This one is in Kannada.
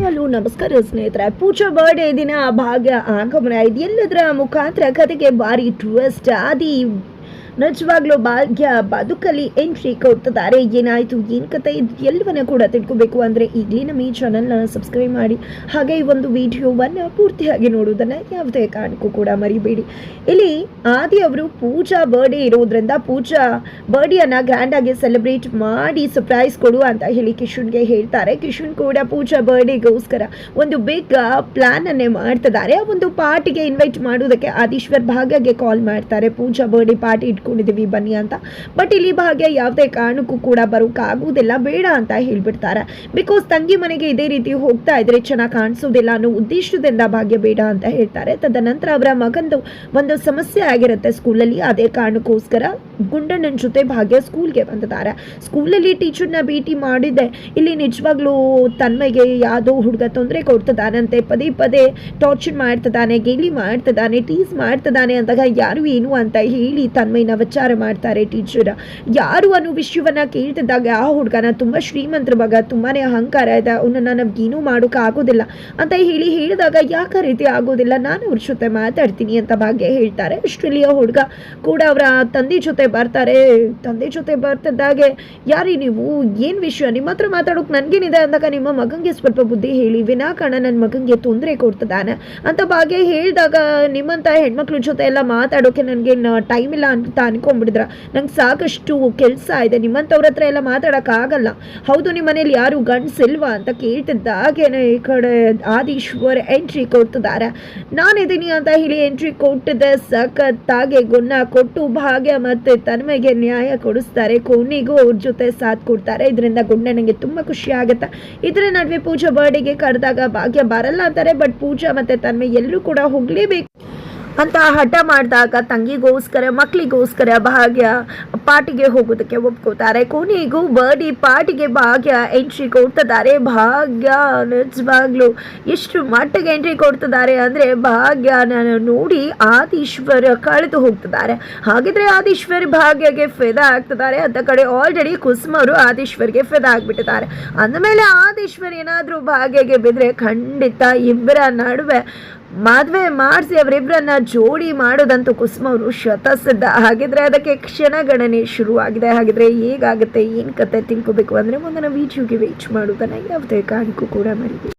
ಹಲೋ ನಮಸ್ಕಾರ ಸ್ನೇಹಿತರೆ. ಪೂಜಾ ಬರ್ಡೇ ದಿನ ಭಾಗ್ಯ ಆಗಮನ ಇದೆಲ್ಲದರ ಮುಖಾಂತರ ಕತೆಗೆ ಭಾರಿ ಟ್ವಿಸ್ಟ್. ಆದಿ ನಿಜವಾಗ್ಲೂ ಭಾಗ್ಯ ಬದುಕಲ್ಲಿ ಎಂಟ್ರಿ ಕೊಡ್ತಿದ್ದಾರೆ. ಏನಾಯ್ತು ಏನು ಕತೆ ಎಲ್ಲವನ್ನ ಕೂಡ ತಿಳ್ಕೋಬೇಕು ಅಂದರೆ ಈಗಲೇ ನಮ್ಮ ಈ ಚಾನಲ್ನ ಸಬ್ಸ್ಕ್ರೈಬ್ ಮಾಡಿ, ಹಾಗೆ ಈ ಒಂದು ವಿಡಿಯೋವನ್ನು ಪೂರ್ತಿಯಾಗಿ ನೋಡುವುದನ್ನು ಯಾವುದೇ ಕಾರಣಕ್ಕೂ ಕೂಡ ಮರಿಬೇಡಿ. ಇಲ್ಲಿ ಆದಿ ಅವರು ಪೂಜಾ ಬರ್ಡೇ ಇರೋದ್ರಿಂದ ಪೂಜಾ ಬರ್ಡೇಯನ್ನು ಗ್ರ್ಯಾಂಡಾಗಿ ಸೆಲೆಬ್ರೇಟ್ ಮಾಡಿ ಸರ್ಪ್ರೈಸ್ ಕೊಡು ಅಂತ ಹೇಳಿ ಕಿಶನ್ಗೆ ಹೇಳ್ತಾರೆ. ಕಿಶನ್ ಕೂಡ ಪೂಜಾ ಬರ್ಡೇಗೋಸ್ಕರ ಒಂದು ಬಿಗ್ ಪ್ಲಾನ್ ಅನ್ನೇ ಮಾಡ್ತಿದ್ದಾರೆ. ಒಂದು ಪಾರ್ಟಿಗೆ ಇನ್ವೈಟ್ ಮಾಡೋದಕ್ಕೆ ಆದೀಶ್ವರ್ ಭಾಗ್ಯಗೆ ಕಾಲ್ ಮಾಡ್ತಾರೆ. ಪೂಜಾ ಬರ್ಡೇ ಪಾರ್ಟಿ ಇಟ್ಕೊಂಡಿದ್ದೀವಿ ಬನ್ನಿ ಅಂತ. ಬಟ್ ಇಲ್ಲಿ ಭಾಗ್ಯ ಯಾವುದೇ ಕಾರಣಕ್ಕೂ ಕೂಡ ಬರೋಕ್ಕಾಗುವುದಿಲ್ಲ, ಬೇಡ ಅಂತ ಹೇಳ್ಬಿಡ್ತಾರೆ. ಬಿಕಾಸ್ ತಂಗಿ ಮನೆಗೆ ಇದೇ ರೀತಿ ಹೋಗ್ತಾ ಇದ್ರೆ ಚೆನ್ನಾಗಿ ಕಾಣಿಸೋದಿಲ್ಲ ಅನ್ನೋ ಉದ್ದೇಶದಿಂದ ಭಾಗ್ಯ ಬೇಡ ಅಂತ ಹೇಳ್ತಾರೆ. ತದನಂತರ ಅವರ ಮಗಂದು ಒಂದು ಸಮಸ್ಯೆ ಆಗಿರುತ್ತೆ ಸ್ಕೂಲಲ್ಲಿ. ಅದೇ ಕಾರಣಕ್ಕೋಸ್ಕರ ಗುಂಡಣ್ಣನ ಜೊತೆ ಭಾಗ್ಯ ಸ್ಕೂಲ್ಗೆ ಬಂದಿದ್ದಾರೆ. ಸ್ಕೂಲಲ್ಲಿ ಟೀಚರ್ನ ಭೇಟಿ ಮಾಡಿದ್ದೆ. ಇಲ್ಲಿ ನಿಜವಾಗ್ಲೂ ತನ್ಮೆಗೆ ಯಾವುದೋ ಹುಡುಗ ತೊಂದರೆ ಕೊಡ್ತಿದ್ದಾನಂತೆ, ಪದೇ ಪದೇ ಟಾರ್ಚರ್ ಮಾಡ್ತಿದ್ದಾನೆ, ಗೇಲಿ ಮಾಡ್ತಿದ್ದಾನೆ, ಟೀಸ್ ಮಾಡ್ತಿದ್ದಾನೆ ಅಂದಾಗ ಯಾರು ಏನು ಅಂತ ಹೇಳಿ ತನ್ಮೈನ ವಿಚಾರ ಮಾಡ್ತಾರೆ ಟೀಚರ್. ಯಾರು ಅನ್ನೋ ವಿಷಯವನ್ನ ಕೇಳ್ತಿದ್ದಾಗ ಆ ಹುಡುಗನ ತುಂಬಾ ಶ್ರೀಮಂತರ ಮಗ, ತುಂಬಾನೇ ಅಹಂಕಾರ ಇದೆ, ಅವನನ್ನ ನಮ್ಗೇನೂ ಮಾಡೋಕೆ ಆಗೋದಿಲ್ಲ ಅಂತ ಹೇಳಿ ಹೇಳಿದಾಗ ಯಾಕೆ ರೀತಿ ಆಗೋದಿಲ್ಲ, ನಾನು ಅವ್ರ ಜೊತೆ ಮಾತಾಡ್ತೀನಿ ಅಂತ ಭಾಗ್ಯ ಹೇಳ್ತಾರೆ. ಅಷ್ಟರಲ್ಲಿ ಆ ಹುಡುಗ ಕೂಡ ಅವರ ತಂದೆ ಜೊತೆ ಬರ್ತಾರೆ. ತಂದೆ ಜೊತೆ ಬರ್ತಿದ್ದಾಗೆ ಯಾರಿ ನೀವು, ಏನು ವಿಷಯ, ನಿಮ್ಮ ಹತ್ರ ಮಾತಾಡೋಕೆ ನನಗೇನಿದೆ ಅಂದಾಗ ನಿಮ್ಮ ಮಗಂಗೆ ಸ್ವಲ್ಪ ಬುದ್ಧಿ ಹೇಳಿ, ವಿನಾಕಾರಣ ನನ್ನ ಮಗಂಗೆ ತೊಂದರೆ ಕೊಡ್ತಿದ್ದಾನೆ ಅಂತ ಭಾಗ್ಯ ಹೇಳಿದಾಗ ನಿಮ್ಮಂಥ ಹೆಣ್ಮಕ್ಳ ಜೊತೆ ಎಲ್ಲ ಮಾತಾಡೋಕೆ ನನಗೆ ಟೈಮ್ ಇಲ್ಲ ಅಂತ ಅನ್ಕೊಂಡ್ಬಿಡಿದ್ರ, ನಂಗೆ ಸಾಕಷ್ಟು ಕೆಲಸ ಇದೆ, ನಿಮ್ಮಂಥವ್ರ ಹತ್ರ ಎಲ್ಲ ಮಾತಾಡೋಕ್ಕಾಗಲ್ಲ, ಹೌದು ನಿಮ್ಮ ಮನೇಲಿ ಯಾರು ಗಂಡಸಿಲ್ವಾ ಅಂತ ಕೇಳ್ತಿದ್ದಾಗೇನೆ ಈ ಕಡೆ ಆದೀಶ್ವರ್ ಎಂಟ್ರಿ ಕೊಡ್ತಿದ್ದಾರೆ. ನಾನಿದ್ದೀನಿ ಅಂತ ಹೇಳಿ ಎಂಟ್ರಿ ಕೊಟ್ಟಿದ್ದೆ. ಸಖತ್ತಾಗಿ ಗುಣ ಕೊಟ್ಟು ಭಾಗ್ಯ ಮತ್ತೆ ತನ್ಮೆಗೆ ನ್ಯಾಯ ಕೊಡಿಸ್ತಾರೆ. ಕೊನೆಗೂ ಅವ್ರ ಜೊತೆ ಸಾಥ್ ಕೊಡ್ತಾರೆ. ಇದರಿಂದ ಗುಂಡನಿಗೆ ತುಂಬ ಖುಷಿ ಆಗುತ್ತೆ. ಇದರ ನಡುವೆ ಪೂಜಾ ಬರ್ಡೇಗೆ ಕರೆದಾಗ ಭಾಗ್ಯ ಬರಲ್ಲ ಅಂತಾರೆ. ಬಟ್ ಪೂಜಾ ಮತ್ತೆ ತನ್ಮೆ ಎಲ್ಲರೂ ಕೂಡ ಹೋಗಲೇಬೇಕು ಅಂತ ಹಠ ಮಾಡಿದಾಗ ತಂಗಿಗೋಸ್ಕರ ಮಕ್ಕಳಿಗೋಸ್ಕರ ಭಾಗ್ಯ ಪಾರ್ಟಿಗೆ ಹೋಗೋದಕ್ಕೆ ಒಪ್ಕೋತಾರೆ. ಕೊನೆಗೂ ಬರ್ಡೇ ಪಾರ್ಟಿಗೆ ಭಾಗ್ಯ ಎಂಟ್ರಿ ಕೊಡ್ತಿದ್ದಾರೆ. ಭಾಗ್ಯ ನಿಜವಾಗ್ಲೂ ಎಷ್ಟು ಮಟ್ಟಿಗೆ ಎಂಟ್ರಿ ಕೊಡ್ತಿದ್ದಾರೆ ಅಂದರೆ ಭಾಗ್ಯನ ನೋಡಿ ಆದೀಶ್ವರ್ ಕಳೆದು ಹೋಗ್ತಿದ್ದಾರೆ. ಹಾಗಿದ್ರೆ ಆದೀಶ್ವರ್ ಭಾಗ್ಯಗೆ ಫೆದ ಆಗ್ತಿದ್ದಾರೆ. ಅಂತ ಕಡೆ ಆಲ್ರೆಡಿ ಕುಸುಮರು ಆದೀಶ್ವರ್ಗೆ ಫೆದ ಆಗಿಬಿಟ್ಟಿದ್ದಾರೆ. ಅಂದಮೇಲೆ ಆದೀಶ್ವರ್ ಏನಾದರೂ ಭಾಗ್ಯಗೆ ಬಿದ್ದರೆ ಖಂಡಿತ ಇಬ್ಬರ ನಡುವೆ ಮದುವೆ ಮಾಡಿಸಿ ಅವರಿಬ್ಬರನ್ನ ಜೋಡಿ ಮಾಡೋದಂತೂ ಕುಸುಮ ಅವರು ಶತಸಿದ್ಧ. ಹಾಗಿದ್ರೆ ಅದಕ್ಕೆ ಕ್ಷಣಗಣನೆ ಶುರುವಾಗಿದೆ. ಹಾಗಿದ್ರೆ ಹೇಗಾಗುತ್ತೆ ಏನು ಕತೆ ತಿಳ್ಕೋಬೇಕು ಅಂದರೆ ಮುಂದಿನ ವಿಡಿಯೋಗೆ ವೇಟ್ ಮಾಡೋದನ್ನು ಯಾವುದೇ ಕಾರಣಕ್ಕೂ ಕೂಡ ಮರಿಬೇಡಿ.